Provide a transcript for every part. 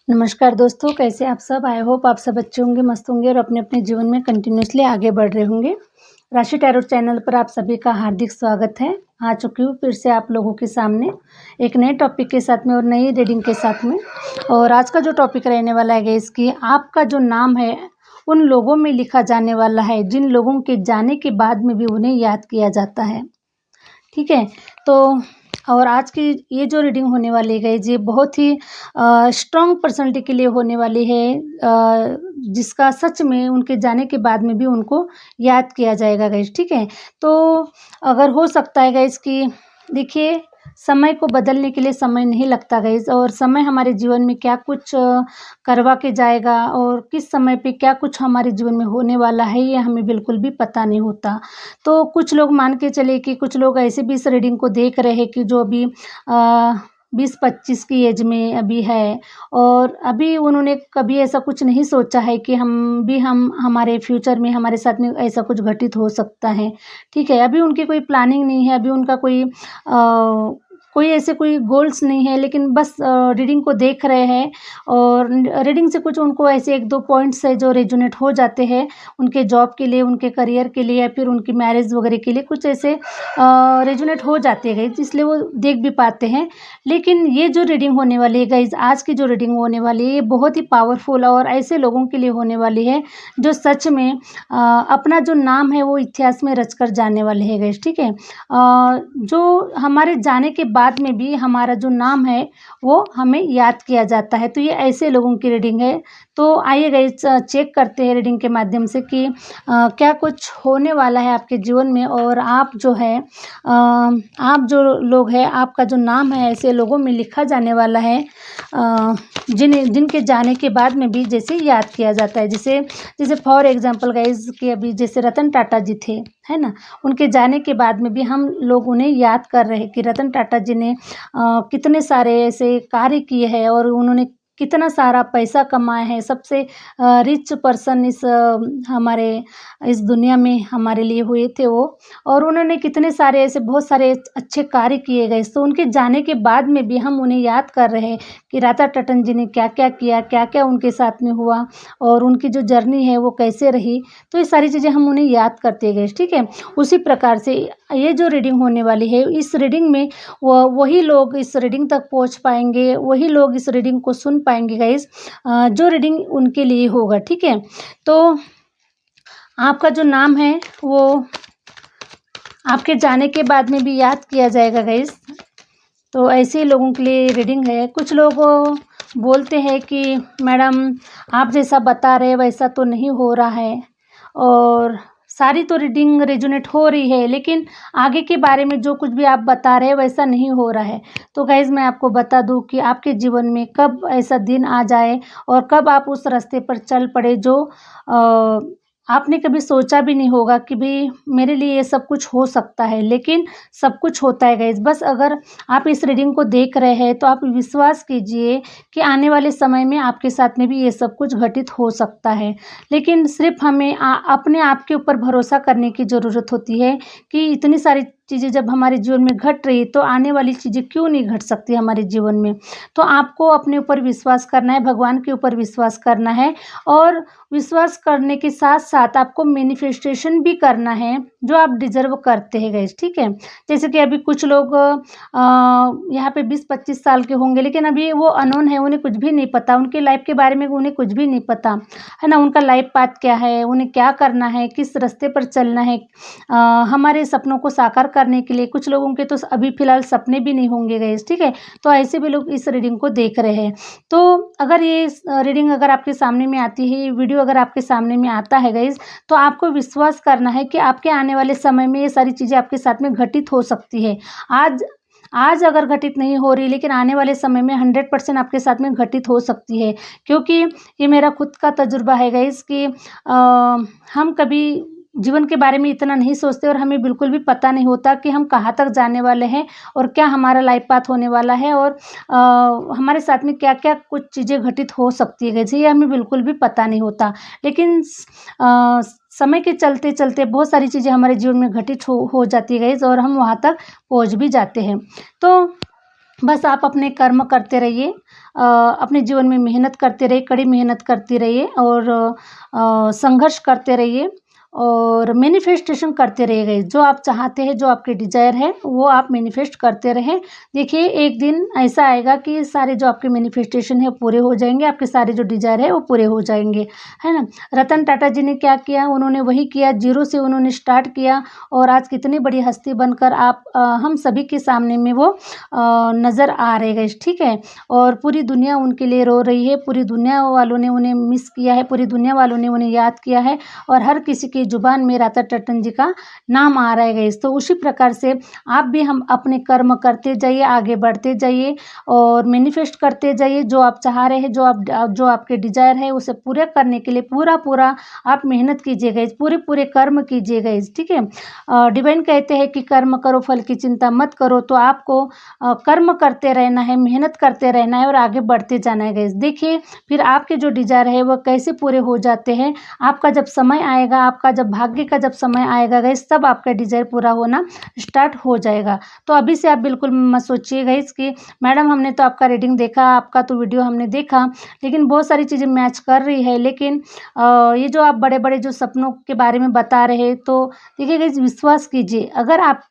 नमस्कार दोस्तों, कैसे आप सब? आई होप आप सब अच्छे होंगे, मस्त होंगे और अपने-अपने जीवन में कंटिन्यूअसली आगे बढ़ रहे होंगे। राशि टैरोट चैनल पर आप सभी का हार्दिक स्वागत है। आ चुकी हूँ फिर से आप लोगों के सामने एक नए टॉपिक के साथ में और नई रीडिंग के साथ में। और आज का जो टॉपिक रहने वाला है गाइस कि आपका जो नाम है, उन लोगों में लिखा जाने वाला है, जिन लोगों के जाने के बाद में भी उन्हें याद किया जाता है। ठीक है? तो और आज की ये जो रीडिंग होने वाली है गाइस, ये बहुत ही स्ट्रॉन्ग पर्सनैलिटी के लिए होने वाली है, जिसका सच में उनके जाने के बाद में भी उनको याद किया जाएगा गाइस। ठीक है? तो अगर हो सकता है गाइस कि देखिए, समय को बदलने के लिए समय नहीं लगता गाइस, और समय हमारे जीवन में क्या कुछ करवा के जाएगा और किस समय पे क्या कुछ हमारे जीवन में होने वाला है, ये हमें बिल्कुल भी पता नहीं होता। तो कुछ लोग मान के चले कि कुछ लोग ऐसे भी इस रीडिंग को देख रहे हैं कि जो अभी 20-25 की एज में अभी है, और अभी उन्होंने कभी ऐसा कुछ नहीं सोचा है कि हम हमारे फ्यूचर में हमारे साथ में ऐसा कुछ घटित हो सकता है। ठीक है? अभी उनकी कोई प्लानिंग नहीं है, अभी उनका कोई ऐसे कोई गोल्स नहीं है, लेकिन बस रीडिंग को देख रहे हैं, और रीडिंग से कुछ उनको ऐसे 1-2 पॉइंट्स है जो रेजोनेट हो जाते हैं उनके जॉब के लिए, उनके करियर के लिए, या फिर उनकी मैरिज वगैरह के लिए कुछ ऐसे रेजोनेट हो जाते हैं गाइस, इसलिए वो देख भी पाते हैं। लेकिन ये जो रीडिंग होने वाली है गाइस, आज की जो रीडिंग होने वाली है, ये बहुत ही पावरफुल और ऐसे लोगों के लिए होने वाली है जो सच में अपना जो नाम है वो इतिहास में रच कर जाने वाले हैं गाइस। ठीक है? जो हमारे जाने के बाद में भी हमारा जो नाम है वो हमें याद किया जाता है, तो ये ऐसे लोगों की रीडिंग है। तो आइए गाइस, चेक करते हैं रीडिंग के माध्यम से कि क्या कुछ होने वाला है आपके जीवन में, और आप जो है आप जो लोग हैं, आपका जो नाम है ऐसे लोगों में लिखा जाने वाला है, जिनके जाने के बाद में भी जैसे याद किया जाता है। जैसे जैसे फॉर एग्जांपल गाइस कि अभी जैसे रतन टाटा जी थे, है ना? उनके जाने के बाद में भी हम लोग उन्हें याद कर रहे हैं कि रतन टाटा जी ने कितने सारे ऐसे कार्य किए हैं, और उन्होंने कितना सारा पैसा कमाया है। सबसे रिच पर्सन हमारे इस दुनिया में हमारे लिए हुए थे वो, और उन्होंने कितने सारे ऐसे बहुत सारे अच्छे कार्य किए गए। तो उनके जाने के बाद में भी हम उन्हें याद कर रहे हैं कि रतन टाटा जी ने क्या-क्या किया, क्या-क्या उनके साथ में हुआ, और उनकी जो जर्नी है वो कैसे रही। तो ये सारी चीज़ें हम उन्हें याद करते गए। ठीक है? उसी प्रकार से ये जो रीडिंग होने वाली है, इस रीडिंग में वही लोग इस रीडिंग तक पहुंच पाएंगे, वही लोग इस रीडिंग को सुन पाएंगे गाइस, जो रीडिंग उनके लिए होगा। ठीक है? तो आपका जो नाम है वो आपके जाने के बाद में भी याद किया जाएगा गाइस। तो ऐसे ही लोगों के लिए रीडिंग है। कुछ लोग बोलते हैं कि मैडम, आप जैसा बता रहे वैसा तो नहीं हो रहा है, और सारी तो रीडिंग रेजोनेट हो रही है, लेकिन आगे के बारे में जो कुछ भी आप बता रहे हैं वैसा नहीं हो रहा है। तो गाइज़, मैं आपको बता दूं कि आपके जीवन में कब ऐसा दिन आ जाए और कब आप उस रास्ते पर चल पड़े जो आपने कभी सोचा भी नहीं होगा कि भाई मेरे लिए ये सब कुछ हो सकता है, लेकिन सब कुछ होता है गाइज़। बस अगर आप इस रीडिंग को देख रहे हैं तो आप विश्वास कीजिए कि आने वाले समय में आपके साथ में भी ये सब कुछ घटित हो सकता है। लेकिन सिर्फ हमें अपने आप के ऊपर भरोसा करने की ज़रूरत होती है कि इतनी सारी चीज़ें जब हमारे जीवन में घट रही, तो आने वाली चीज़ें क्यों नहीं घट सकती हमारे जीवन में। तो आपको अपने ऊपर विश्वास करना है, भगवान के ऊपर विश्वास करना है, और विश्वास करने के साथ साथ आपको मैनिफेस्टेशन भी करना है जो आप डिज़र्व करते हैं गाइस। ठीक है? जैसे कि अभी कुछ लोग यहाँ पे 20-25 साल के होंगे, लेकिन अभी वो अननोन है, उन्हें कुछ भी नहीं पता, उनके लाइफ के बारे में उन्हें कुछ भी नहीं पता, है ना? उनका लाइफ पाथ क्या है, उन्हें क्या करना है, किस रास्ते पर चलना है। हमारे सपनों को साकार करने के लिए कुछ लोगों के तो अभी फ़िलहाल सपने भी नहीं होंगे गाइस। ठीक है? तो ऐसे भी लोग इस रीडिंग को देख रहे हैं। तो अगर ये रीडिंग अगर आपके सामने में आती है, ये वीडियो अगर आपके सामने में आता है गाइस, तो आपको विश्वास करना है कि आपके आने वाले समय में ये सारी चीज़ें आपके साथ में घटित हो सकती है। आज आज अगर घटित नहीं हो रही, लेकिन आने वाले समय में 100% आपके साथ में घटित हो सकती है। क्योंकि ये मेरा खुद का तजुर्बा है गाइस कि हम कभी जीवन के बारे में इतना नहीं सोचते, और हमें बिल्कुल भी पता नहीं होता कि हम कहाँ तक जाने वाले हैं और क्या हमारा लाइफ पाथ होने वाला है, और हमारे साथ में क्या-क्या कुछ चीज़ें घटित हो सकती है गाइस, ये हमें बिल्कुल भी पता नहीं होता। लेकिन समय के चलते-चलते बहुत सारी चीज़ें हमारे जीवन में घटित हो जाती है गाइस, और हम वहाँ तक पहुँच भी जाते हैं। तो बस आप अपने कर्म करते रहिए, अपने जीवन में मेहनत करते रहिए, कड़ी मेहनत करते रहिए और संघर्ष करते रहिए और मैनिफेस्टेशन करते रहिए। जो आप चाहते हैं, जो आपके डिज़ायर है, वो आप मैनिफेस्ट करते रहें। देखिए, एक दिन ऐसा आएगा कि सारे जो आपके मैनिफेस्टेशन है, पूरे हो जाएँगे, आपके सारे जो डिज़ायर है, वो पूरे हो जाएँगे, है ना? रतन टाटा जी ने क्या किया? उन्होंने वही किया, ज़ीरो से उन्होंने स्टार्ट किया और आज कितनी बड़ी हस्ती बनकर आप हम सभी के सामने में वो नज़र आ रहे गाइस, ठीक है? और पूरी दुनिया उनके लिए रो रही है, पूरी दुनिया वालों ने उन्हें मिस किया है, पूरी दुनिया वालों ने उन्हें याद किया है और हर किसी की ज़ुबान में रतन टाटा जी का नाम आ रहा है गाइस। तो उसी प्रकार से आप भी हम अपने कर्म करते जाइए, आगे बढ़ते जाइए और मैनिफेस्ट करते जाइए। जो आप चाह रहे हैं, जो आपके डिज़ायर है, उसे पूरा करने के लिए पूरा आप मेहनत कीजिए गाइस, पूरे कर्म कीजिए गाइस, ठीक है? डिवाइन कहते हैं कि कर्म करो, फल की चिंता मत करो। तो आपको कर्म करते रहना है, मेहनत करते रहना है और आगे बढ़ते जाना है गाइस। देखिए, फिर आपके जो डिज़ायर है वो कैसे पूरे हो जाते हैं। आपका जब समय आएगा, आपका जब भाग्य का जब समय आएगा गाइस, तब आपका डिज़ायर पूरा होना स्टार्ट हो जाएगा। तो अभी से आप बिल्कुल मत सोचिए गाइस कि मैडम हमने तो आपका रीडिंग देखा, आपका तो वीडियो हमने देखा, लेकिन बहुत सारी चीज़ें मैच कर रही है, लेकिन ये जो आप बड़े-बड़े जो सपनों के बारे में बता रहे हैं, तो देखिए गाइस, विश्वास कीजिए। अगर आप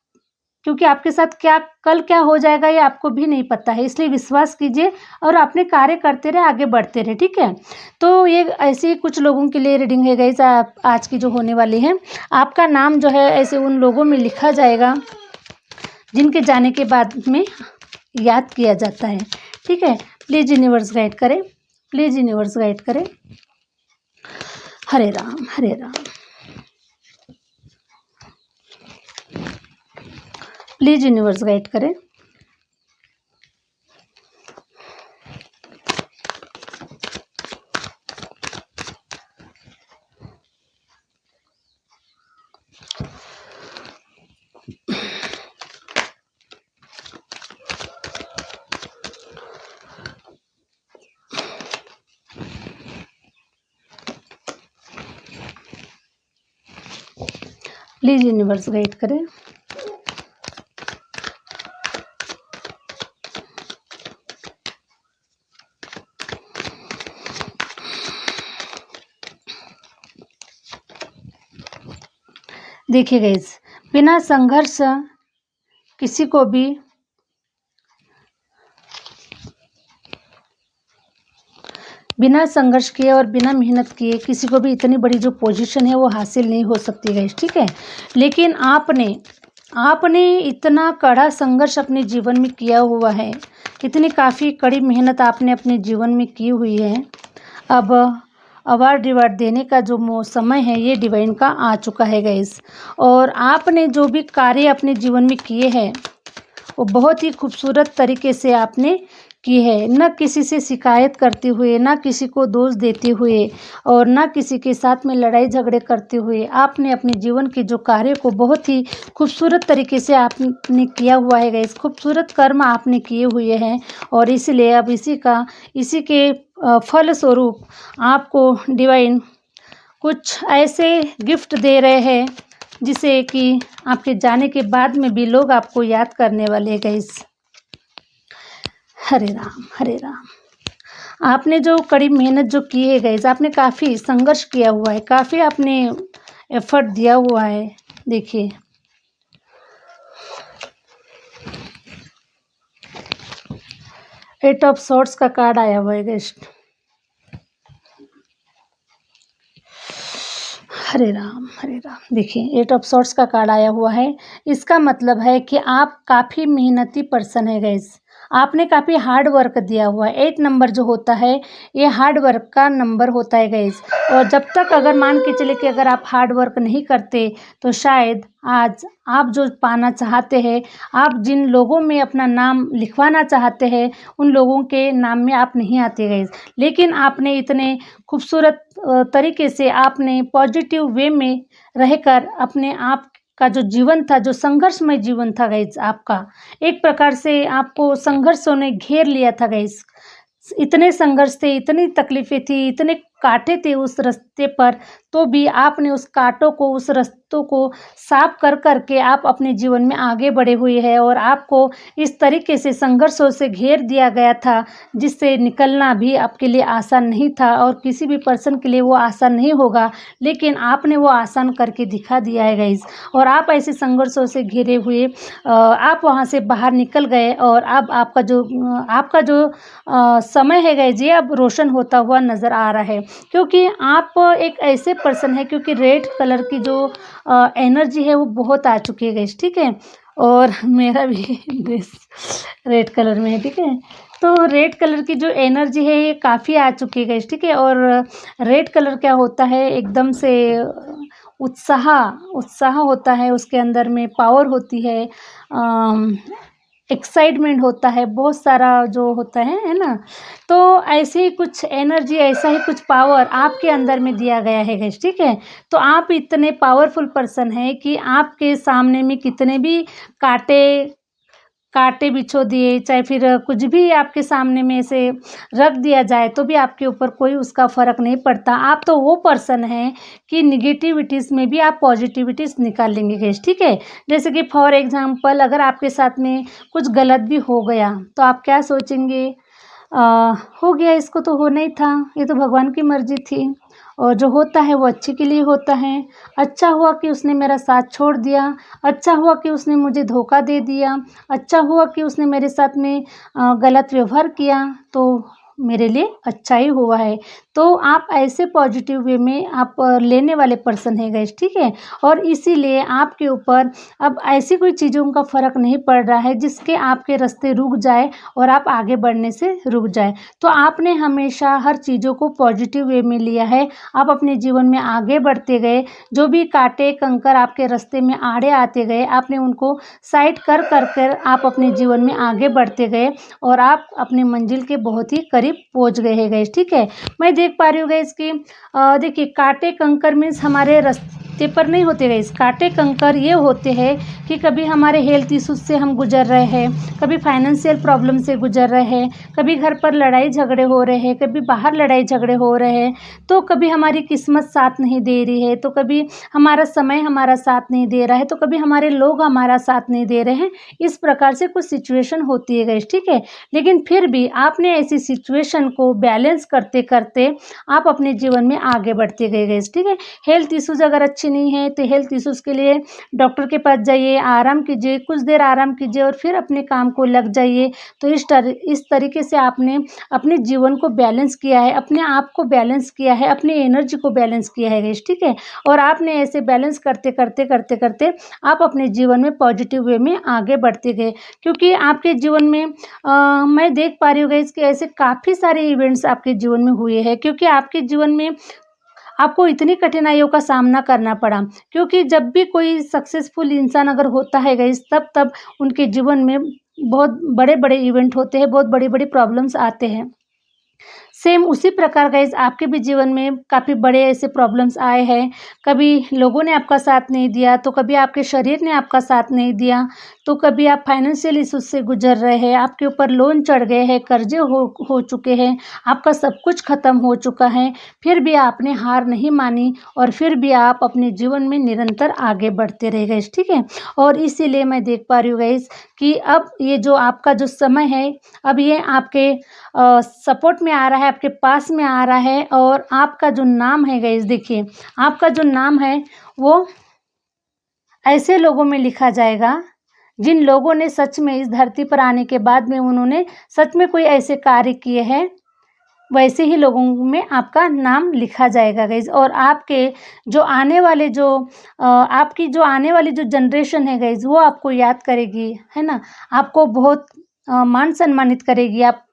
क्योंकि आपके साथ क्या कल क्या हो जाएगा ये आपको भी नहीं पता है, इसलिए विश्वास कीजिए और अपने कार्य करते रहे, आगे बढ़ते रहे, ठीक है? तो ये ऐसे ही कुछ लोगों के लिए रीडिंग है गाइस, आज की जो होने वाली है। आपका नाम जो है ऐसे उन लोगों में लिखा जाएगा जिनके जाने के बाद में याद किया जाता है, ठीक है? प्लीज़ यूनिवर्स गाइड करें, प्लीज़ यूनिवर्स गाइड करें। हरे राम, हरे राम। प्लीज़ यूनिवर्स गाइड करें। प्लीज़ यूनिवर्स गाइड करें। देखिए गाइस, बिना संघर्ष किसी को भी बिना संघर्ष किए और बिना मेहनत किए किसी को भी इतनी बड़ी जो पोजीशन है वो हासिल नहीं हो सकती गाइस, ठीक है? लेकिन आपने इतना कड़ा संघर्ष अपने जीवन में किया हुआ है, इतनी काफ़ी कड़ी मेहनत आपने अपने जीवन में की हुई है। अब अवार्ड रिवार्ड देने का जो समय है, ये डिवाइन का आ चुका है गाइस। और आपने जो भी कार्य अपने जीवन में किए हैं, वो बहुत ही खूबसूरत तरीके से आपने की है। न किसी से शिकायत करते हुए, ना किसी को दोष देते हुए और ना किसी के साथ में लड़ाई झगड़े करते हुए, आपने अपने जीवन के जो कार्य को बहुत ही खूबसूरत तरीके से आपने किया हुआ है गाइस। खूबसूरत कर्म आपने किए हुए हैं और इसलिए अब इसी के फलस्वरूप आपको डिवाइन कुछ ऐसे गिफ्ट दे रहे हैं जिसे कि आपके जाने के बाद में भी लोग आपको याद करने वाले हैं गाइस। हरे राम, हरे राम। आपने जो कड़ी मेहनत जो की है गाइस, आपने काफ़ी संघर्ष किया हुआ है, काफ़ी आपने एफर्ट दिया हुआ है। देखिए, एट ऑफ सॉर्ड्स का कार्ड आया हुआ है गाइस। हरे राम, हरे राम। देखिए, एट ऑफ सॉर्ड्स का कार्ड आया हुआ है। इसका मतलब है कि आप काफ़ी मेहनती पर्सन है गाइस। आपने काफ़ी हार्ड वर्क दिया हुआ है। 8 नंबर जो होता है, ये हार्ड वर्क का नंबर होता है गाइस। और जब तक अगर मान के चले कि अगर आप हार्ड वर्क नहीं करते, तो शायद आज आप जो पाना चाहते हैं, आप जिन लोगों में अपना नाम लिखवाना चाहते हैं, उन लोगों के नाम में आप नहीं आते गाइस। लेकिन आपने इतने खूबसूरत तरीके से आपने पॉजिटिव वे में रहकर अपने आप का जो जीवन था, जो संघर्षमय जीवन था गाइस आपका, एक प्रकार से आपको संघर्षों ने घेर लिया था गाइस। इतने संघर्ष थे, इतनी तकलीफ़ें थी, इतने काँटे थे उस रास्ते पर, तो भी आपने उस काँटों को, उस रास्तों को साफ कर के आप अपने जीवन में आगे बढ़े हुए हैं और आपको इस तरीके से संघर्षों से घेर दिया गया था, जिससे निकलना भी आपके लिए आसान नहीं था और किसी भी पर्सन के लिए वो आसान नहीं होगा, लेकिन आपने वो आसान करके दिखा दिया है गाइज़। और आप ऐसे संघर्षों से घिरे हुए आप वहाँ से बाहर निकल गए और अब आपका जो समय है गाइज़, ये अब रोशन होता हुआ नज़र आ रहा है, क्योंकि आप एक ऐसे पर्सन है, क्योंकि रेड कलर की जो एनर्जी है वो बहुत आ चुकी है गाइज़, ठीक है। और मेरा भी ड्रेस रेड कलर में है, ठीक है। तो रेड कलर की जो एनर्जी है ये काफ़ी आ चुकी है गाइज़, ठीक है। और रेड कलर क्या होता है, एकदम से उत्साह उत्साह होता है, उसके अंदर में पावर होती है, एक्साइटमेंट होता है, बहुत सारा जो होता है ना। तो ऐसे ही कुछ एनर्जी, ऐसा ही कुछ पावर आपके अंदर में दिया गया है गाइस, ठीक है। तो आप इतने पावरफुल पर्सन हैं कि आपके सामने में कितने भी कांटे कांटे बिछो दिए, चाहे फिर कुछ भी आपके सामने में से रख दिया जाए, तो भी आपके ऊपर कोई उसका फ़र्क नहीं पड़ता। आप तो वो पर्सन हैं कि नेगेटिविटीज़ में भी आप पॉजिटिविटीज़ निकाल लेंगे गाइस, ठीक है। जैसे कि फॉर एग्ज़ाम्पल, अगर आपके साथ में कुछ गलत भी हो गया, तो आप क्या सोचेंगे, हो गया, इसको तो होना ही था, ये तो भगवान की मर्ज़ी थी और जो होता है वो अच्छे के लिए होता है। अच्छा हुआ कि उसने मेरा साथ छोड़ दिया, अच्छा हुआ कि उसने मुझे धोखा दे दिया, अच्छा हुआ कि उसने मेरे साथ में गलत व्यवहार किया, तो मेरे लिए अच्छा ही हुआ है। तो आप ऐसे पॉजिटिव वे में आप लेने वाले पर्सन हैं गाइस, ठीक है। और इसीलिए आपके ऊपर अब ऐसी कोई चीज़ों का फ़र्क नहीं पड़ रहा है जिसके आपके रास्ते रुक जाए और आप आगे बढ़ने से रुक जाए। तो आपने हमेशा हर चीज़ों को पॉजिटिव वे में लिया है, आप अपने जीवन में आगे बढ़ते गए। जो भी कांटे कंकर आपके रास्ते में आड़े आते गए, आपने उनको साइड कर आप अपने जीवन में आगे बढ़ते गए और आप अपनी मंजिल के बहुत ही करीब पहुंच गए हैं गाइस, ठीक है। मैं देख पा रही हूँ गाइस कि देखिए, कांटे कंकर मीन्स हमारे रास्ते पर नहीं होते गाइस। कांटे कंकर ये होते हैं कि कभी हमारे हेल्थ इश्यूज से हम गुजर रहे हैं, कभी फाइनेंशियल प्रॉब्लम से गुजर रहे हैं, कभी घर पर लड़ाई झगड़े हो रहे हैं, कभी बाहर लड़ाई झगड़े हो रहे हैं, तो कभी हमारी किस्मत साथ नहीं दे रही है, तो कभी हमारा समय हमारा साथ नहीं दे रहा है, तो कभी हमारे लोग हमारा साथ नहीं दे रहे हैं। इस प्रकार से कुछ सिचुएशन होती है गाइस, ठीक है। लेकिन फिर भी आपने ऐसी सिचुएशन को बैलेंस करते करते आप अपने जीवन में आगे बढ़ते गए गाइस, ठीक है। हेल्थ इश्यूज अगर अच्छी नहीं है तो हेल्थ इश्यूज के लिए डॉक्टर के पास जाइए, आराम कीजिए, कुछ देर आराम कीजिए और फिर अपने काम को लग जाइए। तो इस तरीके से आपने अपने जीवन को बैलेंस किया है, अपने आप को बैलेंस किया है, अपनी एनर्जी को बैलेंस किया है गाइस, ठीक है। और आपने ऐसे बैलेंस करते आप अपने जीवन में पॉजिटिव वे में आगे बढ़ते गए, क्योंकि आपके जीवन में मैं देख पा रही हूँ गाइस कि ऐसे काफ़ी सारे इवेंट्स आपके जीवन में हुए हैं, क्योंकि आपके जीवन में आपको इतनी कठिनाइयों का सामना करना पड़ा। क्योंकि जब भी कोई सक्सेसफुल इंसान अगर होता है गाइस, तब उनके जीवन में बहुत बड़े-बड़े इवेंट होते हैं, बहुत बड़ी-बड़ी प्रॉब्लम्स आते हैं। सेम उसी प्रकार गाइस आपके भी जीवन में काफ़ी बड़े ऐसे प्रॉब्लम्स आए हैं। कभी लोगों ने आपका साथ नहीं दिया, तो कभी आपके शरीर ने आपका साथ नहीं दिया, तो कभी आप फाइनेंशियल इश्यूज से गुजर रहे हैं, आपके ऊपर लोन चढ़ गए हैं, कर्जे हो चुके हैं, आपका सब कुछ ख़त्म हो चुका है, फिर भी आपने हार नहीं मानी और फिर भी आप अपने जीवन में निरंतर आगे बढ़ते रहे गाइस, ठीक है। और इसीलिए मैं देख पा रही हूँ गाइस कि अब ये जो आपका जो समय है, अब ये आपके सपोर्ट में आ रहा है, आपके पास में आ रहा है। और आपका जो नाम है गाइस, देखिए, आपका जो नाम है वो ऐसे लोगों में लिखा जाएगा जिन लोगों ने सच में इस धरती पर आने के बाद में उन्होंने सच में कोई ऐसे कार्य किए हैं, वैसे ही लोगों में आपका नाम लिखा जाएगा गाइस। और आपके जो आने वाले जो आपकी जो आने वाली जो जनरेशन है गाइस, वो आपको याद करेगी, है ना। आपको बहुत मान सम्मानित करेगी, आपको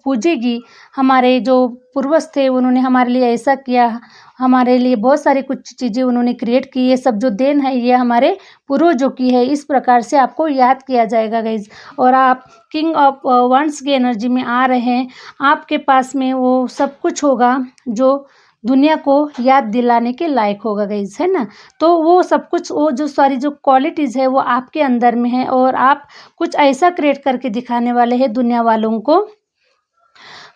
पूजेगी। हमारे जो पूर्वज थे उन्होंने हमारे लिए ऐसा किया, हमारे लिए बहुत सारी कुछ चीज़ें उन्होंने क्रिएट की, ये सब जो देन है ये हमारे पूर्वजों की है। इस प्रकार से आपको याद किया जाएगा गाइस। और आप किंग ऑफ वंस की एनर्जी में आ रहे हैं, आपके पास में वो सब कुछ होगा जो दुनिया को याद दिलाने के लायक होगा गाइस, है ना। तो वो सब कुछ, वो जो सारी जो क्वालिटीज़ है वो आपके अंदर में है और आप कुछ ऐसा क्रिएट करके दिखाने वाले हैं दुनिया वालों को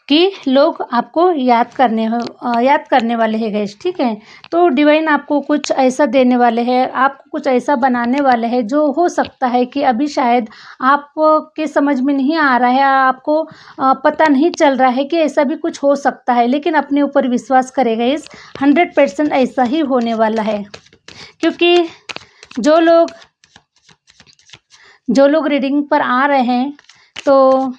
कि लोग आपको याद करने वाले हैं गाइस, ठीक है। तो डिवाइन आपको कुछ ऐसा देने वाले हैं, आपको कुछ ऐसा बनाने वाले हैं जो हो सकता है कि अभी शायद आपके समझ में नहीं आ रहा है, आपको पता नहीं चल रहा है कि ऐसा भी कुछ हो सकता है, लेकिन अपने ऊपर विश्वास करें गाइस, 100% ऐसा ही होने वाला है। क्योंकि जो लोग रीडिंग पर आ रहे हैं, तो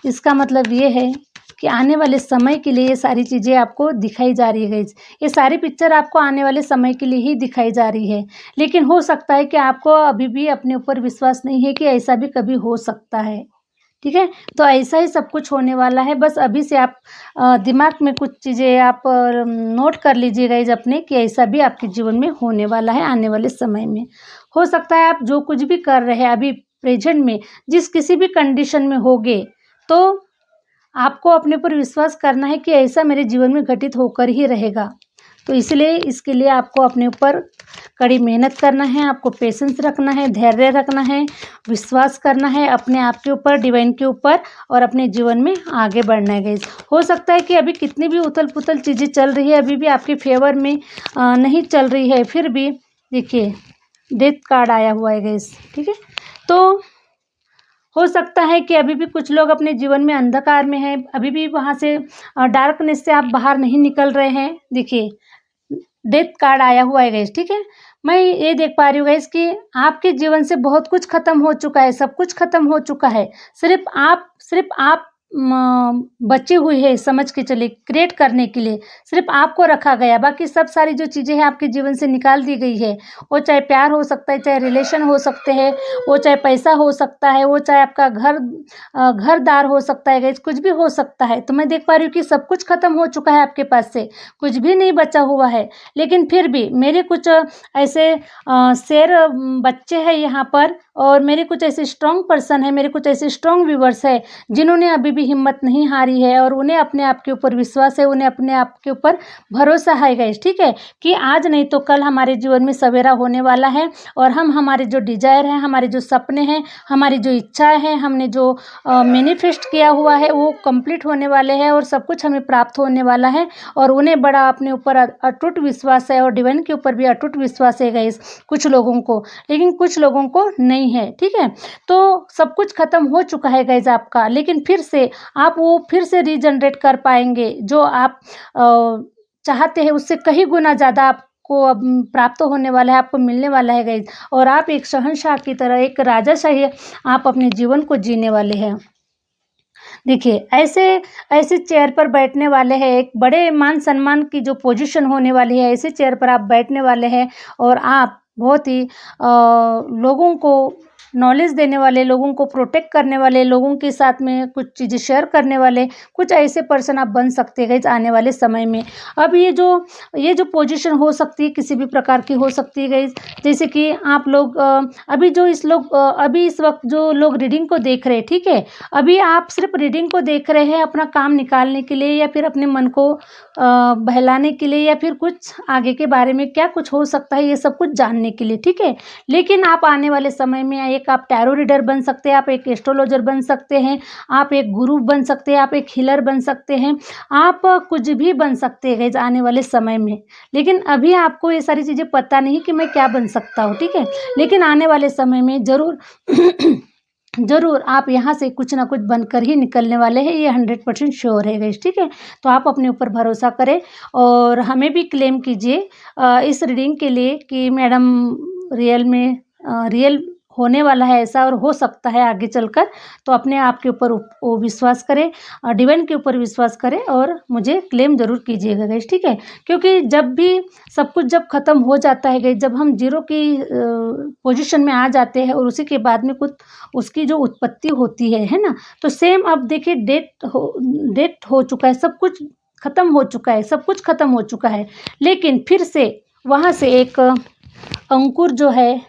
इसका मतलब ये है कि आने वाले समय के लिए ये सारी चीज़ें आपको दिखाई जा रही है गाइस। ये सारी पिक्चर आपको आने वाले समय के लिए ही दिखाई जा रही है, लेकिन हो सकता है कि आपको अभी भी अपने ऊपर विश्वास नहीं है कि ऐसा भी कभी हो सकता है, ठीक है। तो ऐसा ही सब कुछ होने वाला है। बस अभी से आप दिमाग में कुछ चीज़ें आप नोट कर लीजिए गाइस अपने, कि ऐसा भी आपके जीवन में होने वाला है आने वाले समय में। हो सकता है आप जो कुछ भी कर रहे हैं अभी प्रेजेंट में, जिस किसी भी कंडीशन में होगे, तो आपको अपने पर विश्वास करना है कि ऐसा मेरे जीवन में घटित होकर ही रहेगा। तो इसलिए इसके लिए आपको अपने ऊपर कड़ी मेहनत करना है, आपको पेशेंस रखना है, धैर्य रखना है, विश्वास करना है अपने आप के ऊपर, डिवाइन के ऊपर, और अपने जीवन में आगे बढ़ना है गाइस। हो सकता है कि अभी कितनी भी उथल-पुथल चीज़ें चल रही है, अभी भी आपके फेवर में नहीं चल रही है, फिर भी देखिए डेथ कार्ड आया हुआ है गाइस, ठीक है। तो हो सकता है कि अभी भी कुछ लोग अपने जीवन में अंधकार में हैं, अभी भी वहाँ से डार्कनेस से आप बाहर नहीं निकल रहे हैं। देखिए डेथ कार्ड आया हुआ है गाइस, ठीक है। मैं ये देख पा रही हूँ गाइस कि आपके जीवन से बहुत कुछ खत्म हो चुका है, सब कुछ खत्म हो चुका है। सिर्फ आप बची हुई है, समझ के चलिए, क्रिएट करने के लिए सिर्फ आपको रखा गया। बाकी सब सारी जो चीज़ें हैं आपके जीवन से निकाल दी गई है। वो चाहे प्यार हो सकता है, चाहे रिलेशन हो सकते हैं, वो चाहे पैसा हो सकता है, वो चाहे आपका घर-दार हो सकता है गाइस, कुछ भी हो सकता है। तो मैं देख पा रही हूँ कि सब कुछ खत्म हो चुका है आपके पास से, कुछ भी नहीं बचा हुआ है। लेकिन फिर भी मेरे कुछ ऐसे शेर बच्चे हैं यहाँ पर, और मेरे कुछ ऐसे स्ट्रॉन्ग पर्सन है, मेरे कुछ ऐसे स्ट्रॉन्ग व्यूवर्स है, जिन्होंने अभी भी हिम्मत नहीं हारी है, और उन्हें अपने आप के ऊपर विश्वास है, उन्हें अपने आप के ऊपर भरोसा है गाइस, ठीक है। कि आज नहीं तो कल हमारे जीवन में सवेरा होने वाला है, और हम हमारे जो डिजायर हैं, हमारे जो सपने हैं, हमारी जो इच्छाएं हैं, हमने जो मैनिफेस्ट किया हुआ है, वो कंप्लीट होने वाले हैं, और सब कुछ हमें प्राप्त होने वाला है। और उन्हें बड़ा अपने ऊपर अटूट विश्वास है, और डिवाइन के ऊपर भी अटूट विश्वास है गाइस, कुछ लोगों को, लेकिन कुछ लोगों को नहीं है, ठीक है। तो सब कुछ खत्म हो चुका है गाइस आपका, लेकिन फिर से आप वो फिर से रीजनरेट कर पाएंगे। जो आप चाहते हैं उससे कहीं गुना ज़्यादा आपको अब प्राप्त होने वाला है, आपको मिलने वाला है गाइस। और आप एक शहंशाह की तरह, एक राजाशाही आप अपने जीवन को जीने वाले हैं। देखिए ऐसे ऐसे चेयर पर बैठने वाले हैं, एक बड़े मान सम्मान की जो पोजीशन होने वाली है, ऐसे चेयर पर आप बैठने वाले हैं, और आप बहुत ही लोगों को नॉलेज देने वाले, लोगों को प्रोटेक्ट करने वाले, लोगों के साथ में कुछ चीज़ें शेयर करने वाले, कुछ ऐसे पर्सन आप बन सकते हैं गाइस आने वाले समय में। अब ये जो पोजीशन हो सकती है, किसी भी प्रकार की हो सकती है गाइस। जैसे कि आप लोग अभी इस वक्त जो लोग रीडिंग को देख रहे हैं, ठीक है, अभी आप सिर्फ रीडिंग को देख रहे हैं अपना काम निकालने के लिए, या फिर अपने मन को बहलाने के लिए, या फिर कुछ आगे के बारे में क्या कुछ हो सकता है ये सब कुछ जानने के लिए, ठीक है। लेकिन आप आने वाले समय में एक आप टैरो रीडर बन सकते हैं, आप एक एस्ट्रोलॉजर बन सकते हैं, आप एक गुरु बन सकते हैं, आप एक हीलर बन सकते हैं, आप कुछ भी बन सकते हैं आने वाले समय में। लेकिन अभी आपको ये सारी चीज़ें पता नहीं कि मैं क्या बन सकता हूँ, ठीक है। लेकिन आने वाले समय में ज़रूर ज़रूर आप यहाँ से कुछ ना कुछ बनकर ही निकलने वाले हैं, ये 100% श्योर है गाइस, ठीक है। तो आप अपने ऊपर भरोसा करें, और हमें भी क्लेम कीजिए इस रीडिंग के लिए कि मैडम रियल होने वाला है ऐसा, और हो सकता है आगे चलकर। तो अपने आप के ऊपर वो विश्वास करें, डिवाइन के ऊपर विश्वास करें, और मुझे क्लेम ज़रूर कीजिएगा गाइस, ठीक है। क्योंकि जब भी सब कुछ जब ख़त्म हो जाता है गाइस, जब हम जीरो की पोजीशन में आ जाते हैं, और उसी के बाद में कुछ उसकी जो उत्पत्ति होती है ना। तो सेम अब देखिए डेट हो चुका है, सब कुछ ख़त्म हो चुका है, सब कुछ ख़त्म हो चुका है, लेकिन फिर से वहाँ से एक अंकुर जो है,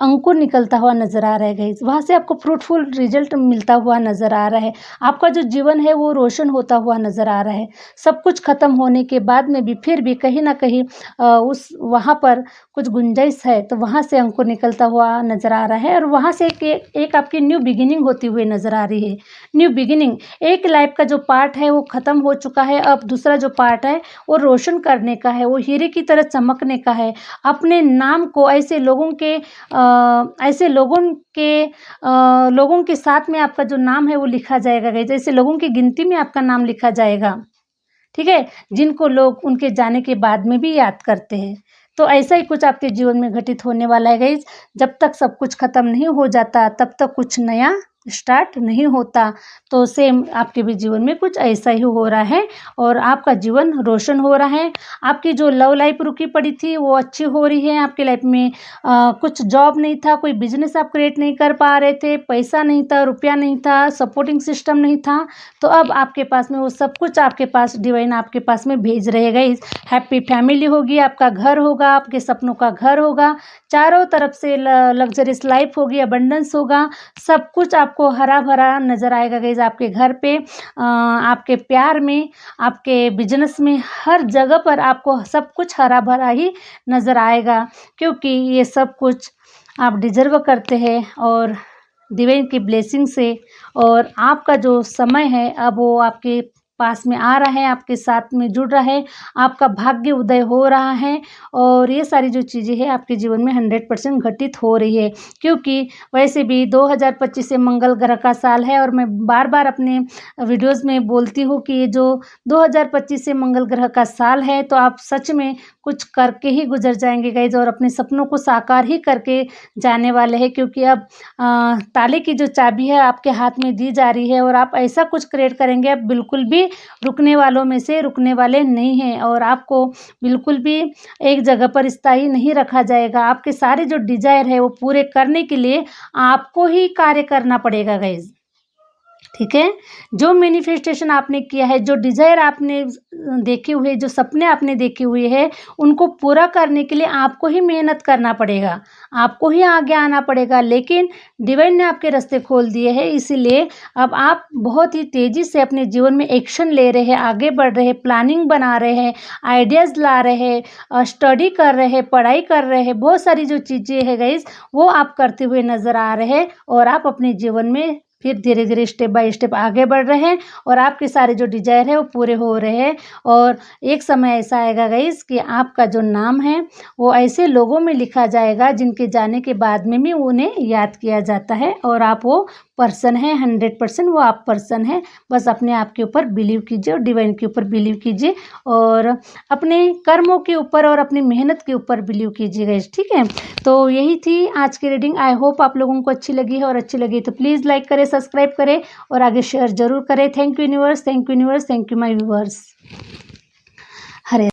अंकुर निकलता हुआ नज़र आ रहा है गाइस, वहाँ से आपको फ्रूटफुल रिजल्ट मिलता हुआ नज़र आ रहा है। आपका जो जीवन है वो रोशन होता हुआ नज़र आ रहा है। सब कुछ ख़त्म होने के बाद में भी फिर भी कहीं न कहीं उस वहाँ पर कुछ गुंजाइश है, तो वहाँ से अंकुर निकलता हुआ नज़र आ रहा है और वहाँ से एक आपकी न्यू बिगिनिंग होती हुई नज़र आ रही है। न्यू बिगिनिंग, एक लाइफ का जो पार्ट है वो ख़त्म हो चुका है, अब दूसरा जो पार्ट है वो रोशन करने का है, वो हीरे की तरह चमकने का है। अपने नाम को लोगों के साथ में आपका जो नाम है वो लिखा जाएगा गाइस, ऐसे लोगों की गिनती में आपका नाम लिखा जाएगा, ठीक है? जिनको लोग उनके जाने के बाद में भी याद करते हैं। तो ऐसा ही कुछ आपके जीवन में घटित होने वाला है गाइस। जब तक सब कुछ ख़त्म नहीं हो जाता तब तक कुछ नया स्टार्ट नहीं होता। तो सेम आपके भी जीवन में कुछ ऐसा ही हो रहा है और आपका जीवन रोशन हो रहा है। आपकी जो लव लाइफ रुकी पड़ी थी वो अच्छी हो रही है। आपकी लाइफ में कुछ जॉब नहीं था, कोई बिज़नेस आप क्रिएट नहीं कर पा रहे थे, पैसा नहीं था, रुपया नहीं था, सपोर्टिंग सिस्टम नहीं था, तो अब आपके पास में वो सब कुछ आपके पास डिवाइन आपके पास में भेज रहेगा। इस हैप्पी फैमिली होगी, आपका घर होगा, आपके सपनों का घर होगा, चारों तरफ से लग्जरियस लाइफ होगी, अबंडेंस होगा, सब कुछ आपको हरा भरा नज़र आएगा गाइस। आपके घर पे, आपके प्यार में, आपके बिजनेस में, हर जगह पर आपको सब कुछ हरा भरा ही नज़र आएगा, क्योंकि ये सब कुछ आप डिजर्व करते हैं और डिवाइन की ब्लेसिंग से। और आपका जो समय है अब वो आपके पास में आ रहा है, आपके साथ में जुड़ रहा है, आपका भाग्य उदय हो रहा है और ये सारी जो चीज़ें हैं आपके जीवन में 100% घटित हो रही है। क्योंकि वैसे भी 2025 से मंगल ग्रह का साल है और मैं बार-बार अपने वीडियोज़ में बोलती हूँ कि ये जो 2025 से मंगल ग्रह का साल है, तो आप सच में कुछ करके ही गुज़र जाएँगे गाइज़ और अपने सपनों को साकार ही करके जाने वाले हैं। क्योंकि अब ताले की जो चाबी है आपके हाथ में दी जा रही है और आप ऐसा कुछ क्रिएट करेंगे, आप बिल्कुल भी रुकने वालों में से रुकने वाले नहीं हैं और आपको बिल्कुल भी एक जगह पर स्थायी नहीं रखा जाएगा। आपके सारे जो डिज़ायर है वो पूरे करने के लिए आपको ही कार्य करना पड़ेगा गाइज़, ठीक है? जो मैनिफेस्टेशन आपने किया है, जो डिज़ायर आपने देखे हुए, जो सपने आपने देखे हुए हैं, उनको पूरा करने के लिए आपको ही मेहनत करना पड़ेगा, आपको ही आगे आना पड़ेगा। लेकिन डिवाइन ने आपके रास्ते खोल दिए हैं, इसीलिए अब आप बहुत ही तेज़ी से अपने जीवन में एक्शन ले रहे हैं, आगे बढ़ रहे हैं, प्लानिंग बना रहे हैं, आइडियाज़ ला रहे हैं, स्टडी कर रहे हैं, पढ़ाई कर रहे हैं, बहुत सारी जो चीज़ें हैं गाइज़, वो आप करते हुए नज़र आ रहे हैं और आप अपने जीवन में फिर धीरे-धीरे स्टेप बाय स्टेप आगे बढ़ रहे हैं और आपके सारे जो डिज़ायर है वो पूरे हो रहे हैं। और एक समय ऐसा आएगा गाइस कि आपका जो नाम है वो ऐसे लोगों में लिखा जाएगा जिनके जाने के बाद में भी उन्हें याद किया जाता है और आप वो पर्सन हैं, 100% वो आप पर्सन हैं। बस अपने आप के ऊपर बिलीव कीजिए और डिवाइन के ऊपर बिलीव कीजिए और अपने कर्मों के ऊपर और अपनी मेहनत के ऊपर बिलीव कीजिए गाइस, ठीक है? तो यही थी आज की रीडिंग। आई होप आप लोगों को अच्छी लगी है और अच्छी लगी तो प्लीज़ लाइक करें, सब्सक्राइब करें और आगे शेयर ज़रूर करें। Thank you universe, thank you universe, thank you my viewers. Hare